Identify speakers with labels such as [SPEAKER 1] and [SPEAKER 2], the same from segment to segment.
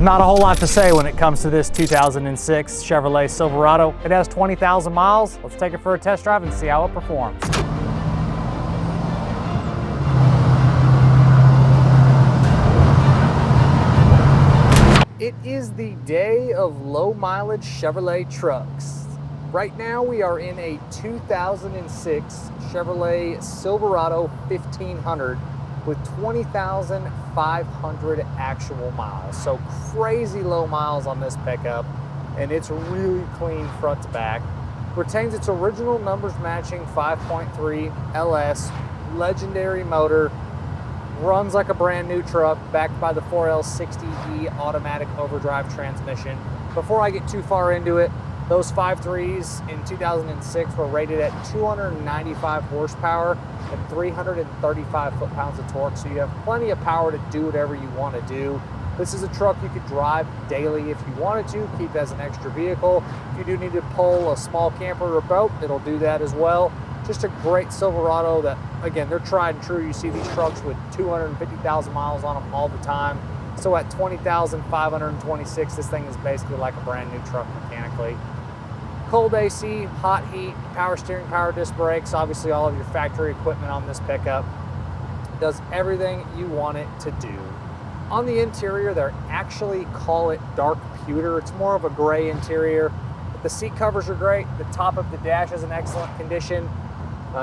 [SPEAKER 1] Not a whole lot to say when it comes to this 2006 Chevrolet Silverado. It has 20,000 miles. Let's take it for a test drive and see how it performs. It is the day of low mileage Chevrolet trucks. Right now we are in a 2006 Chevrolet Silverado 1500 with 20,500 actual miles. So crazy low miles on this pickup, and it's really clean front to back. Retains its original numbers matching 5.3 LS, legendary motor, runs like a brand new truck, backed by the 4L60E automatic overdrive transmission. Before I get too far into it, those 5.3s in 2006 were rated at 295 horsepower and 335 foot-pounds of torque, so you have plenty of power to do whatever you want to do. This is a truck you could drive daily if you wanted to, keep as an extra vehicle. If you do need to pull a small camper or boat, it'll do that as well. Just a great Silverado that, again, they're tried and true. You see these trucks with 250,000 miles on them all the time. So at 20,526, this thing is basically like a brand new truck mechanically. Cold AC, hot heat, power steering, power disc brakes, obviously all of your factory equipment on this pickup. Does everything you want it to do. On the interior, they actually call it dark pewter. It's more of a gray interior, but the seat covers are great. The top of the dash is in excellent condition.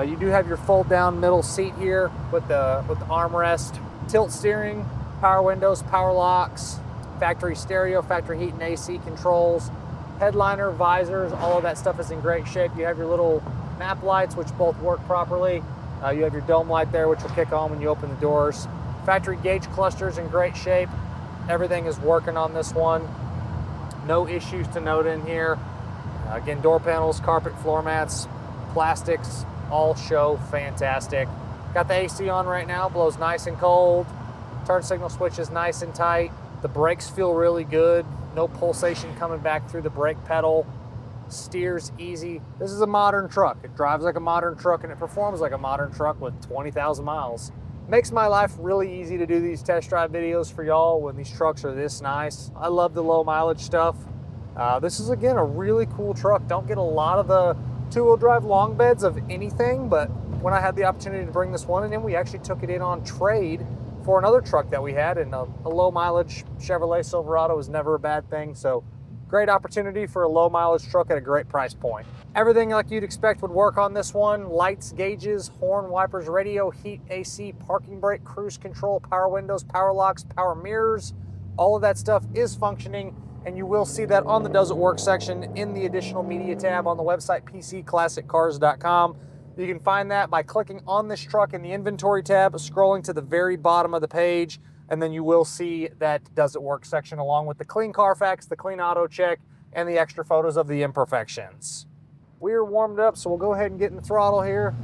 [SPEAKER 1] You do have your fold down middle seat here with the armrest, tilt steering, power windows, power locks, factory stereo, factory heat and AC controls, headliner, visors, all of that stuff is in great shape. You have your little map lights, which both work properly. You have your dome light there, which will kick on when you open the doors. Factory gauge clusters in great shape. Everything is working on this one. No issues to note in here. Again, door panels, carpet, floor mats, plastics, all show fantastic. Got the AC on right now, blows nice and cold. Turn signal switch is nice and tight. The brakes feel really good. No pulsation coming back through the brake pedal. Steers easy. This is a modern truck. It drives like a modern truck and it performs like a modern truck with 20,000 miles. Makes my life really easy to do these test drive videos for y'all when these trucks are this nice. I love the low mileage stuff. This is, again, a really cool truck. Don't get a lot of the two-wheel drive long beds of anything, but when I had the opportunity to bring this one in, we actually took it in on trade for another truck that we had, and a low mileage Chevrolet Silverado is never a bad thing. So great opportunity for a low mileage truck at a great price point. Everything like you'd expect would work on this one. Lights, gauges, horn, wipers, radio, heat, AC, parking brake, cruise control, power windows, power locks, power mirrors. All of that stuff is functioning, and you will see that on the Does It Work section in the additional media tab on the website pcclassiccars.com. You can find that by clicking on this truck in the inventory tab, scrolling to the very bottom of the page, and then you will see that Does It Work section along with the clean Carfax, the clean Autocheck, and the extra photos of the imperfections. We're warmed up, so we'll go ahead and get in the throttle here.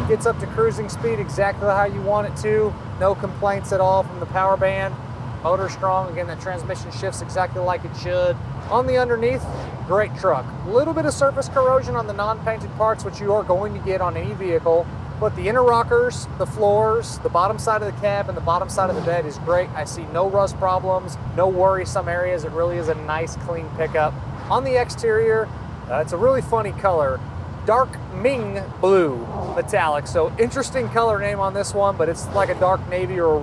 [SPEAKER 1] Gets up to cruising speed exactly how you want it to. No complaints at all from the power band. Motor strong. Again, the transmission shifts exactly like it should. On the underneath, great truck. A little bit of surface corrosion on the non-painted parts, which you are going to get on any vehicle. But the inner rockers, the floors, the bottom side of the cab, and the bottom side of the bed is great. I see no rust problems, no worrisome areas. It really is a nice, clean pickup. On the exterior, it's a really funny color. Dark Ming blue metallic. So interesting color name on this one, but it's like a dark navy or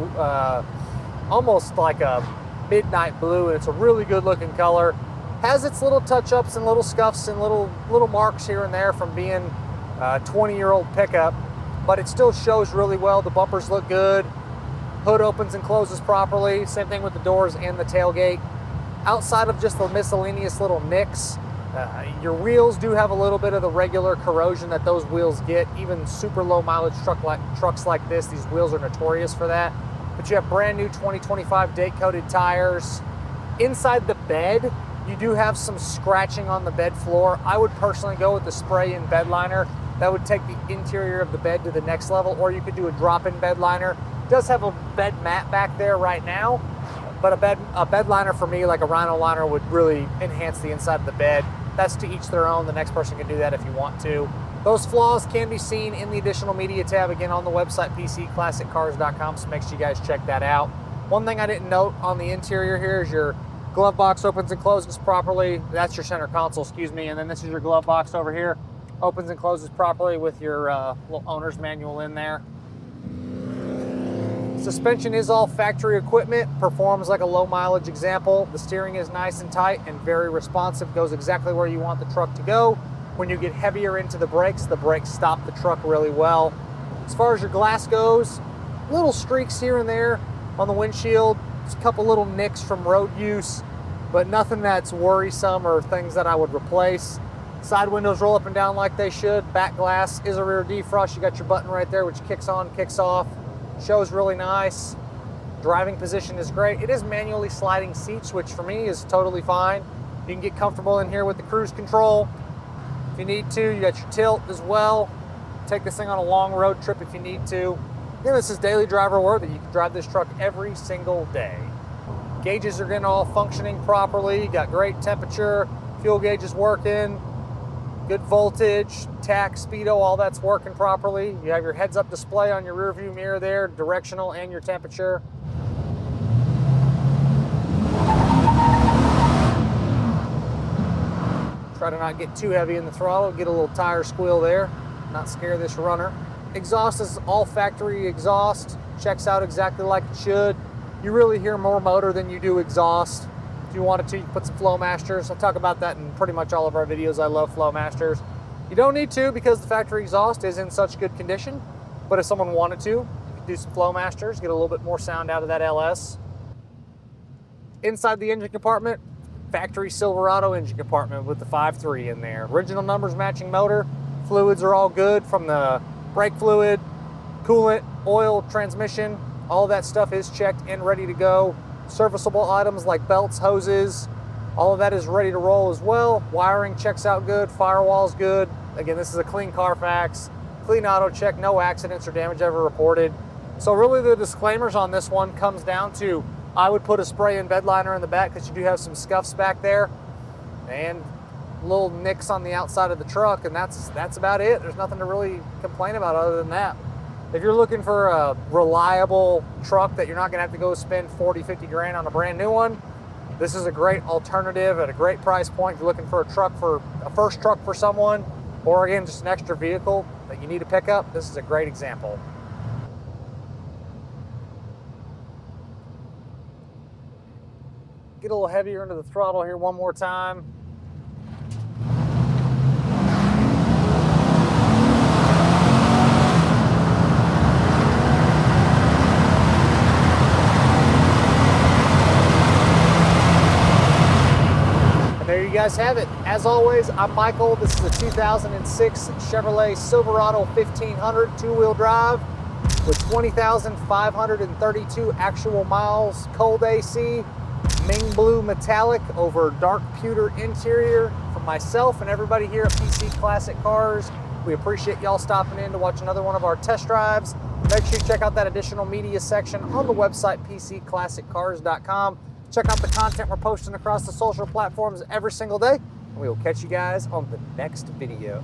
[SPEAKER 1] almost like a midnight blue, and it's a really good looking color. Has its little touch-ups and little scuffs and little marks here and there from being a 20-year-old pickup, but it still shows really well. The bumpers look good. Hood opens and closes properly. Same thing with the doors and the tailgate. Outside of just the miscellaneous little nicks, your wheels do have a little bit of the regular corrosion that those wheels get. Even super low mileage trucks like this, these wheels are notorious for that. But you have brand new 2025 date coated tires. Inside the bed, you do have some scratching on the bed floor. I would personally go with the spray-in bed liner. That would take the interior of the bed to the next level, or you could do a drop-in bed liner. It does have a bed mat back there right now. but a bed liner for me, like a Rhino liner, would really enhance the inside of the bed. That's to each their own. The next person can do that if you want to. Those flaws can be seen in the additional media tab, again, on the website, pcclassiccars.com, so make sure you guys check that out. One thing I didn't note on the interior here is your glove box opens and closes properly. That's your center console, excuse me, and then this is your glove box over here. Opens and closes properly with your little owner's manual in there. Suspension is all factory equipment, performs like a low mileage example. The steering is nice and tight and very responsive, goes exactly where you want the truck to go. When you get heavier into the brakes stop the truck really well. As far as your glass goes, little streaks here and there on the windshield, just a couple little nicks from road use, but nothing that's worrisome or things that I would replace. Side windows roll up and down like they should. Back glass is a rear defrost. You got your button right there, which kicks on, kicks off. Shows really nice. Driving position is great. It is manually sliding seats, which for me is totally fine. You can get comfortable in here with the cruise control if you need to. You got your tilt as well. Take this thing on a long road trip if you need to. Again, this is daily driver worthy. You can drive this truck every single day. Gauges are getting all functioning properly. You got great temperature. Fuel gauge is working. Good voltage, tach, speedo, all that's working properly. You have your heads-up display on your rear view mirror there, directional and your temperature. Try to not get too heavy in the throttle, get a little tire squeal there, not scare this runner. Exhaust is all factory exhaust, checks out exactly like it should. You really hear more motor than you do exhaust. If you wanted to, you can put some Flowmasters. I'll talk about that in pretty much all of our videos. I love Flowmasters. You don't need to because the factory exhaust is in such good condition, but if someone wanted to, you could do some Flowmasters, get a little bit more sound out of that LS. Inside the engine compartment, factory Silverado engine compartment with the 5.3 in there. Original numbers matching motor. Fluids are all good, from the brake fluid, coolant, oil, transmission. All that stuff is checked and ready to go. Serviceable items like belts, hoses, all of that is ready to roll as well. Wiring checks out good, firewall's good. Again, this is a clean Carfax, clean Autocheck, no accidents or damage ever reported. So really the disclaimers on this one comes down to, I would put a spray and bed liner in the back because you do have some scuffs back there and little nicks on the outside of the truck, and that's about it. There's nothing to really complain about other than that. If you're looking for a reliable truck that you're not gonna have to go spend 40, 50 grand on a brand new one, this is a great alternative at a great price point. If you're looking for a first truck for someone, or again, just an extra vehicle that you need to pick up, this is a great example. Get a little heavier into the throttle here one more time. There you guys have it. As always, I'm Michael. This is a 2006 Chevrolet Silverado 1500 two-wheel drive with 20,532 actual miles, cold AC, Ming blue metallic over dark pewter interior. For myself and everybody here at PC Classic Cars, we appreciate y'all stopping in to watch another one of our test drives. Make sure you check out that additional media section on the website, pcclassiccars.com. Check out the content we're posting across the social platforms every single day. And we will catch you guys on the next video.